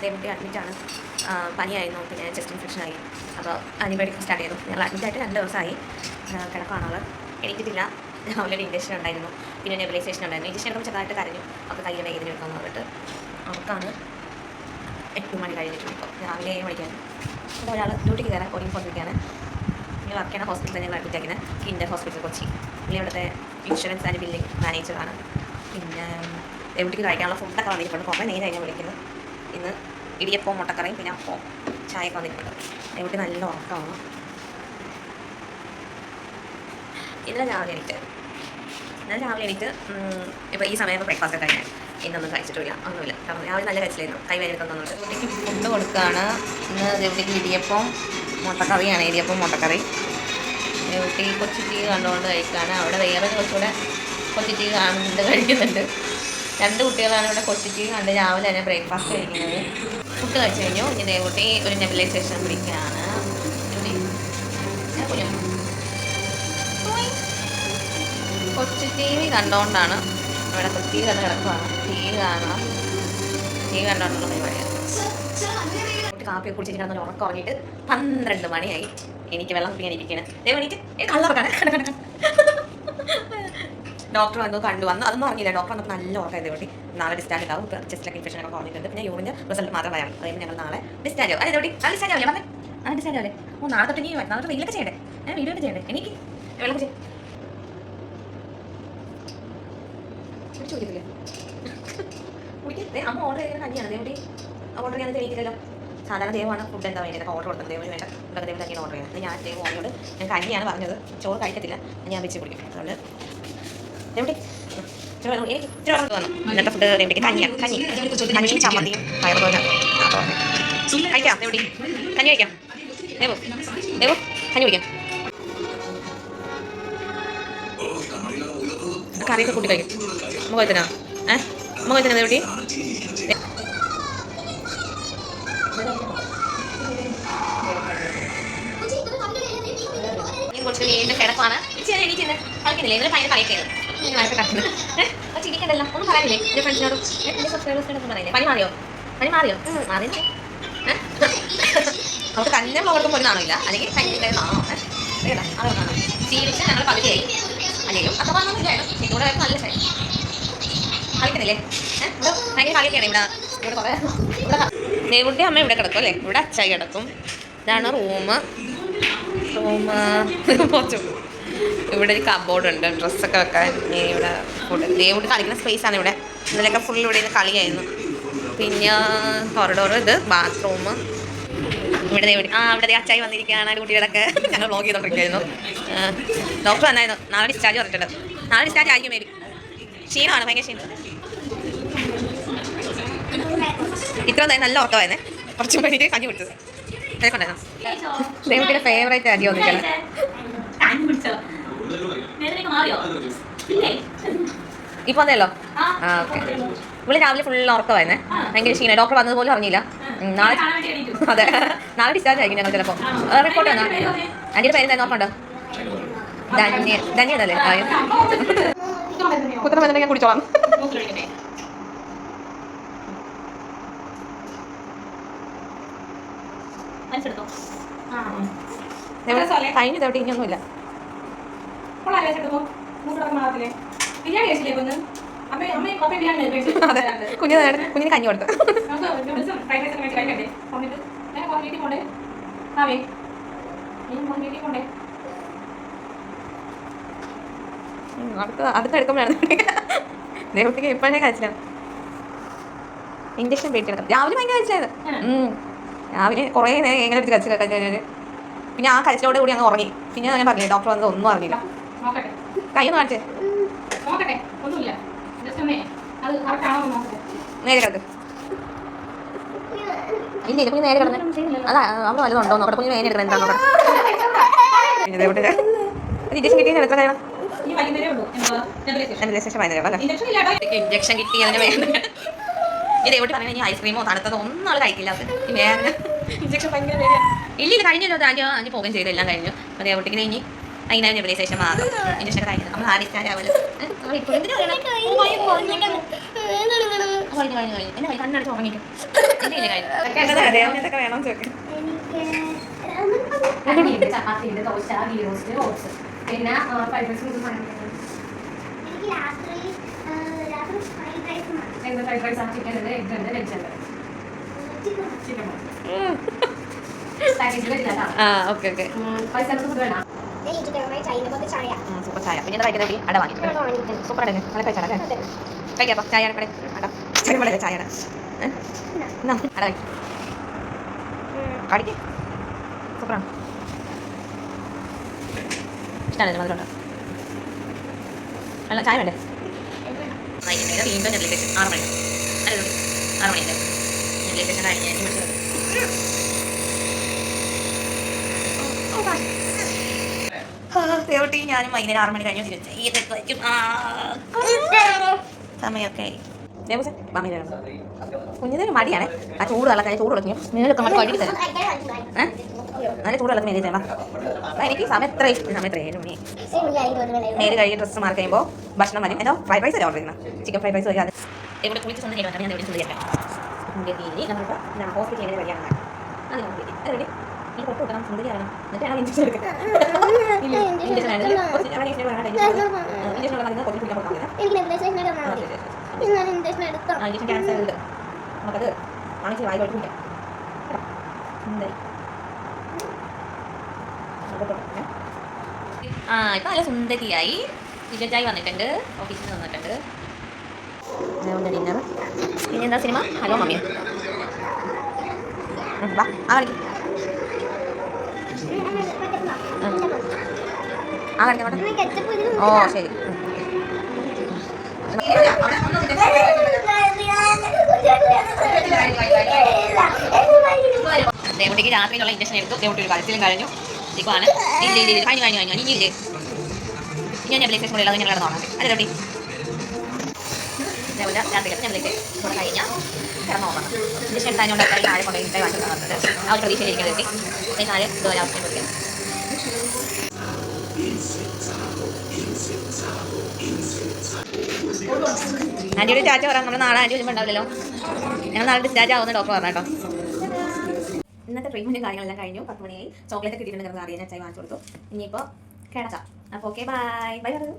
ദേവുട്ടി അഡ്മിറ്റാണ്. പനിയായിരുന്നു, പിന്നെ ചെസ്റ്റ് ഇൻഫെക്ഷനായി. അപ്പോൾ ആൻറ്റിബയോട്ടിക് സ്റ്റാർട്ട് ചെയ്തു. ഞങ്ങൾ അഡ്മിറ്റായിട്ട് 2 ദിവസമായി. കിടപ്പാണ് ആൾ. എണീറ്റിട്ടില്ല. ഓൾറെഡി ഇൻജക്ഷൻ ഉണ്ടായിരുന്നു, പിന്നെ നെബുലൈസേഷൻ ഉണ്ടായിരുന്നു. ഇൻജക്ഷൻ എടുക്കുമ്പോൾ ചെറുതായിട്ട് കരഞ്ഞു. അപ്പോൾ കയ്യിൽ വേദന എടുക്കാമെന്ന് പറഞ്ഞിട്ട് അവർക്കാണ് 8 മണി കഴിഞ്ഞിട്ടുണ്ട്. ഇപ്പോൾ രാവിലെ 7 മണിക്കാണ്. ഇവിടെ ഒരാൾ ഡ്യൂട്ടിക്ക് കയറാൻ ഒരുങ്ങിക്കൊണ്ടിരിക്കുകയാണ്. ഇനി വർക്ക് ചെയ്യുന്ന ഹോസ്പിറ്റലിൽ ഞങ്ങൾ അഡ്മിറ്റ് ആക്കുന്നത് കിൻഡർ ഹോസ്പിറ്റൽ കൊച്ചി. പുള്ളി ഇവിടുത്തെ ഇൻഷുറൻസ് ആൻഡ് ബില്ലിംഗ് മാനേജറാണ്. പിന്നെ ദേവുട്ടിക്ക് കഴിക്കാനുള്ള ഫുഡൊക്കെ വന്നിരിപ്പുണ്ട്. കുറേ നേരം കഴിഞ്ഞാൽ വിളിക്കുന്നത്. ഇന്ന് ഇടിയപ്പവും മുട്ടക്കറിയും പിന്നെ അപ്പവും ചായയൊക്കെ വന്നിരിപ്പുണ്ട്. ദേവുട്ടി നല്ല ഉറക്കമാണ്. ഇന്നലെ രാവിലെ എണീറ്റ് ഇപ്പോൾ ഈ സമയം ബ്രേക്ക്ഫാസ്റ്റ് ഒക്കെ കഴിഞ്ഞാൽ ഇന്നൊന്നും കഴിച്ചിട്ടില്ല, ഒന്നുമില്ല. കാരണം രാവിലെ നല്ല കഴിച്ചില്ലായിരുന്നു, കൈ വേദന തന്നുണ്ട്. ദേവുട്ടിക്ക് ഫുഡ് കൊടുക്കുകയാണ്. ഇന്ന് ദേവുട്ടിക്ക് ഇടിയപ്പം മുട്ടക്കറിയാണ്. ഇടിയപ്പം മുട്ടക്കറി. ദേവുട്ടി കൊച്ചി ടി വി കണ്ടുകൊണ്ട് കഴിക്കുകയാണ്. അവിടെ വേറെ കുറച്ചുകൂടെ കൊച്ചി ടി വി കാണുന്നുണ്ട്, കഴിക്കുന്നുണ്ട്. 2 കുട്ടികളാണ് ഇവിടെ കൊച്ചി ടി വി കണ്ട് രാവിലെ തന്നെ ബ്രേക്ക്ഫാസ്റ്റ് കഴിക്കുന്നത്. ഫുഡ് കഴിച്ച് കഴിഞ്ഞു. ഇനി ദേവുട്ടി ഒരു നെബുലൈസേഷൻ പിടിക്കുകയാണ്. കൊച്ചി ടി വി കണ്ടുകൊണ്ടാണ് ഇവിടെ ടി വി കണ്ട് കിടക്കുകയാണ്. ടി വി കണ്ടുകൊണ്ടുള്ള പരിപാടിയാണ്. കാപ്പിയൊക്കെ കുടിച്ചിട്ട് കിടന്നാൽ ഉറക്കം ഉറങ്ങിയിട്ട് 12 മണിയായി. എനിക്ക് വെള്ളം കുടിക്കാൻ ഇരിക്കുകയാണ്. ദേവണീറ്റ് കള്ളറക്കാണ്. ഡോക്ടർ കണ്ടു വന്നു. അതൊന്നും അറിഞ്ഞില്ല. ഡോക്ടർ വന്നപ്പോൾ നല്ല ഉറക്കമായത് ദേവുട്ടി. നാളെ ഡിസ്ചാർജ് ഉണ്ടാവും. ചെസ്റ്റിലൊക്കെ ഇൻഫെക്ഷൻ ഒക്കെ കുറഞ്ഞിട്ടുണ്ട്. പിന്നെ യൂറിൻ്റെ റിസൾട്ട് മാത്രം പറയാം. അതുകൊണ്ട് ഞങ്ങൾ നാളെ ഡിസ്ചാർജ് ആവും. അതെ ദേവുട്ടി, നാളെ ഡിസ്ചാർജ് ആവില്ലേ? പറഞ്ഞേ, നാളെ ഡിസ്ചാർജ് ആവില്ലേ? നാളെ തൊട്ട് ഇനി നാളെ തൊട്ട് വീഡിയോ ചെയ്യണ്ടേ? വീഡിയോ ഒക്കെ ചെയ്യണ്ടേ? എനിക്ക് വെള്ളം കുടിച്ച് കുടിക്കില്ലേ? കുടിക്കേ. അമ്മ ഓർഡർ ചെയ്യുന്ന കഞ്ഞിയാണ് ദേവുട്ടി. ഓർഡർ ചെയ്യാൻ തെളിയിക്കില്ലല്ലോ. സാധാരണ ദേവാണ് ഫുഡ് എന്താ വേണ്ടത് ഓർഡർ കൊടുക്കുന്നത്. ദേവിന് വേണ്ട ഇവിടെ ദേവ് തന്നെയാണ് ഓർഡർ ചെയ്യുന്നത്. ഞാൻ ദേവ് ഓർഡർ ഞാൻ കഞ്ഞിയാണ് പറഞ്ഞത്. ചോറ് കഴിക്കത്തില്ല, ഞാൻ വെച്ച് കുടിക്കും. അതുകൊണ്ട് ദേവുട്ടി എനിക്ക് ഇന്നത്തെ ഫുഡ് ദേവുട്ടിക്ക് കഞ്ഞിയും ചമ്മന്തിയും പയറുപോലെ കഴിക്കാം. ദേവുട്ടി കഞ്ഞി കഴിക്കാം. ദേവു കഞ്ഞി കുടിക്കാം. കറിയൊക്കെ കൂട്ടി കഴിക്കും. അമ്മ കഴിത്തനാ? അമ്മ കഴിത്തനാ ദേവുട്ടി? കുറച്ച് വീണ്ടും കിടപ്പാണ്. എനിക്ക് കളിക്കുന്നില്ലേ? ഇന്നലെ ഭയങ്കര കളിയൊക്കെ ചിരിക്കണ്ടല്ലോ. ഒന്നും പറയാനില്ലേ എൻ്റെ ഫ്രണ്ട്സിനോടും എൻ്റെ സബ്സ്ക്രൈബേഴ്സിനോടൊന്നും പറയില്ലേ? പനി മാറിയോ? മാറിയോ? നമുക്ക് തന്നെ ബ്ലോഗർക്കും ഒരു നാണമില്ല. അല്ലെങ്കിൽ കഞ്ഞിൻ്റെ നാണോ കാണാം. ശീലിച്ച് ഞങ്ങൾ പകുതിയായി. അല്ലെങ്കിലും അത്ര പറഞ്ഞൊന്നുമില്ലായിരുന്നു. ഇവിടെ നല്ല കളിക്കുന്നില്ലേ? ഇവിടെ ഭയങ്കര കളിയൊക്കെയാണ്. ഇവിടെ കുറേ ദേവുട്ടി അമ്മ ഇവിടെ കിടക്കും അല്ലേ? ഇവിടെ അച്ചായി കിടക്കും. ഇതാണ് റൂം. ഇവിടെ ഒരു കബോർഡ് ഉണ്ട് ഡ്രസ്സൊക്കെ വെക്കാൻ. ഇവിടെ ഫുഡ് ദേവുട്ടി കളിക്കുന്ന സ്പേസാണ് ഇവിടെ. ഇന്നലെയൊക്കെ ഫുൾ ഇവിടെ നിന്ന് കളിയായിരുന്നു. പിന്നെ കോറിഡോർ, ഇത് ബാത്റൂം. ഇവിടെ ദേവുട്ടി ഇവിടെ അച്ചായി വന്നിരിക്കുകയാണ്. കുട്ടികളൊക്കെ ഞങ്ങൾ വ്ലോഗ് ചെയ്തോണ്ടിരിക്കുകയായിരുന്നു. ഡോക്ടർ വന്നായിരുന്നു. നാളെ ഡിസ്ചാർജ് പറഞ്ഞിട്ടുണ്ട്. നാളെ ഡിസ്ചാർജ് ആയിരിക്കും മേബി. ക്ഷീണമാണ്, ഭയങ്കര ക്ഷീണം. ഇത്ര നല്ല ഉറക്കമായിരുന്നേ. കുറച്ച് വേണ്ടിയിട്ട് കഞ്ഞി കൊടുത്തത് ഉണ്ടായിരുന്നു. ദേവുട്ടിയുടെ ഫേവറേറ്റ് അരി വന്നിരിക്കണം. ഇപ്പൊ വന്നല്ലോ. ഓക്കെ. ഇവിടെ രാവിലെ ഫുൾ ഉറക്കമായിരുന്നേ. ഭയങ്കര ക്ഷീണം. ഡോക്ടർ വന്നതുപോലും അറിഞ്ഞില്ല. നാളെ അതെ, നാളെ ഡിസ്ചാർജ് ആയിരിക്കും ഞങ്ങൾ ചിലപ്പോൾ. റിപ്പോർട്ട് വന്നോ? ആൻറ്റിയുടെ പേര് എന്തായിരുന്നു ഓർമ്മയുണ്ടോ? ധന്യതല്ലേ? കുത്തരം വന്നിട്ട് ഞാൻ കുടിച്ചോളാം. കഴിഞ്ഞ ദേവുട്ടി ഇനിയൊന്നുമില്ല. അതെ, കുഞ്ഞിന് കഞ്ഞി കൊടുത്തു. അടുത്ത് എടുക്കുമ്പോഴാണ് ദേവുട്ടിക്ക് ഇപ്പോഴേ കഴിച്ചില്ല. ഇഞ്ചക്ഷൻ പേറ്റി എടുക്കാം. രാവിലെ ഭയങ്കര കഴിച്ചത്. രാവിലെ കുറേ നേരം എങ്ങനെ എടുത്ത് കഴിച്ചു കഴിഞ്ഞാൽ പിന്നെ ആ കഴിച്ചിലോടെ കൂടി അങ്ങ് ഉറങ്ങി. പിന്നെ ഞാൻ പറഞ്ഞില്ലേ ഡോക്ടർ വന്നത് ഒന്നും അറിഞ്ഞില്ല. കയ്യൊന്ന് കാണിച്ചേ. നേരെ കിടക്ക്. ഇല്ല കുഞ്ഞ് നേരെ കിടന്ന്. അതാ അവിടെ വല്ലതുണ്ടോ നോക്കട്ടെ. കുഞ്ഞ് നേരെ എടുക്കണം. എന്താ നോക്കട്ടെ. ഇഞ്ചക്ഷൻ കിട്ടിയ എത്ര കഴിയണം? ഇഞ്ചക്ഷൻ കിട്ടി അതിന് വേദന. ഈ ദേവുട്ടി പറഞ്ഞാൽ ഇനി ഐസ്ക്രീമോ തണുത്തതോ ഒന്നും ആൾ കഴിക്കില്ല. ഈ വേദന ഇഞ്ചക്ഷൻ ഭയങ്കര വേദന. ഇല്ല കഴിഞ്ഞല്ലോ. അഞ്ച് പോകുകയും ചെയ്തു. എല്ലാം കഴിഞ്ഞു. അപ്പോൾ ദേവുട്ടിക്ക് ഇനി അതിനായി നെബുലൈസേഷൻ മാത്രം. ഇഞ്ചക്ഷൻ കഴിഞ്ഞത് നമ്മൾ ആദ്യം സ്റ്റാർട്ട് ആവുമല്ലോ. എന്നെ കണ്ണടച്ച് ഉറങ്ങിക്കും എന്തൊക്കെ വേണം ചോദിക്കും. ചപ്പാത്തി ഉണ്ട്, ദോശ, ഗീ റോസ്റ്റ്, ഓട്സ്, പിന്നെ ഫ്രൈഡ് റൈസ്. ഫ്രൈഡ് റൈസ് ആണ്, ചിക്കൻ ഉണ്ട്, എഗ് ഉണ്ട്, വെജ് ഉണ്ട്. Okay okay. സൂപ്പർ ചായ. പിന്നെ കഴിക്കുന്ന അട വാങ്ങിയിട്ട് സൂപ്പർ അടങ്ങ് നല്ല കഴിച്ചാൽ കഴിക്കാം. ചായ അട ചായ ചായ അട കടിക്ക് സൂപ്പറാണ്. ഇഷ്ടമാണ് മധുരമുണ്ട്. അല്ല ചായ വേണ്ടേ? വീണ്ടും നെല്ലിക്കേഷൻ 6 മണി. അല്ല 6 മണിയല്ലേ നെല്ലിക്കേഷൻ കഴിഞ്ഞ് ദേവട്ടി ഞാനും വൈകുന്നേരം 6 മണി കഴിഞ്ഞു തിരിച്ചു ഈ തെക്കും സമയമൊക്കെ കുഞ്ഞിന് മടിയാണ്. ആ ചൂട് വെള്ളം ചൂട് കൊടുക്കും നീലൊക്കെ നമ്മൾ കഴുകി തരാം. നല്ല ചൂട് വെള്ളത്തിൽ മേലെ തരാം. എനിക്ക് സമയം എത്ര ഇഷ്ടം. സമയം എത്ര 7 മണി. നേര് കഴുകി ഡ്രസ്സ് മാർക്ക് ചെയ്യുമ്പോൾ ഭക്ഷണം വരും. എന്തോ ഫ്രൈഡ് റൈസ് ഓർഡർ ചെയ്യുന്നത്. ചിക്കൻ ഫ്രൈഡ് റൈസ് വരിക. ഇവിടെ കുളിച്ച് സ്വന്തം ചെയ്യണം. ഞാൻ എവിടെ സുന്ദരിയാക്കാം. നമ്മളിപ്പോൾ ഹോസ്പിറ്റലിൽ വരികയാണ്. അത് റെഡി. ഈ പൊട്ട് കിട്ടണം, സുന്ദരിയാണ്. എന്നിട്ടാണ് ഇഞ്ചക്ഷൻ എടുക്കുക. ഇഞ്ചക്ഷൻ ക്യാൻസർ ഉണ്ട്. നമുക്കത് വാങ്ങിച്ച് വായി കുടിക്കാം. ഇപ്പം നല്ല സുന്ദരിയായി. വിജയ് വന്നിട്ടുണ്ട്, ഓഫീസിൽ നിന്ന് വന്നിട്ടുണ്ട്. ഡിന്നർ. പിന്നെ എന്താ സിനിമ? Hello mummy. വാ ആ കളിക്കും. ആ കളിക്കാം. ഓ ശരി. ദേവട്ടിക്ക് രാത്രിയിലുള്ള ഇഞ്ചക്ഷൻ എടുത്തു. ദേവട്ടി ഒരു കളിച്ചിലും കഴിഞ്ഞു. ഇപ്പാണ് കഴിഞ്ഞു ഇനിയില്ലേ ഞാൻ നെബിലൈസേഷൻ കൂടെ ഉള്ളത് ഞങ്ങൾ കിടന്നോളാം. അല്ലേ ദേവട്ടി? ദേവല രാത്രിയിലൊക്കെ ഞങ്ങളിലേക്ക് കൂടെ കഴിഞ്ഞാൽ കിടന്നോളണം. ഇഞ്ചക്ഷൻ എടുത്തതിനോട് താഴെ കൊണ്ടുപോയി ഇട്ടേ വാങ്ങിച്ചു വന്നത്. ആ ഒരു പ്രതീക്ഷയിലിരിക്കുന്നത് ദേവട്ടി. നാല് ദൂരാവസ്ഥയും കൊടുക്കും. ആൻറ്റിയുടെ ചാച്ച പറയാം നമ്മൾ നാളെ ആൻറ്റി വരുമ്പോൾ ഉണ്ടാവില്ലല്ലോ. ഞങ്ങൾ നാളെ ഡിസ്ചാർജ് ആവുന്ന ഡോക്ടർ പറഞ്ഞ കേട്ടോ. ഇന്നത്തെ ട്രീറ്റ്മെൻറ്റും കാര്യങ്ങളെല്ലാം കഴിഞ്ഞു. 10 മണിയായി. ചോക്ലേറ്റ് കിട്ടിയിട്ടുണ്ടെങ്കിൽ അറിയാൻ ചായ വാങ്ങിച്ചു കൊടുത്തു. ഇനിയിപ്പോൾ കിടക്കാം. അപ്പോൾ ഓക്കെ ബൈ ബൈ പറഞ്ഞു.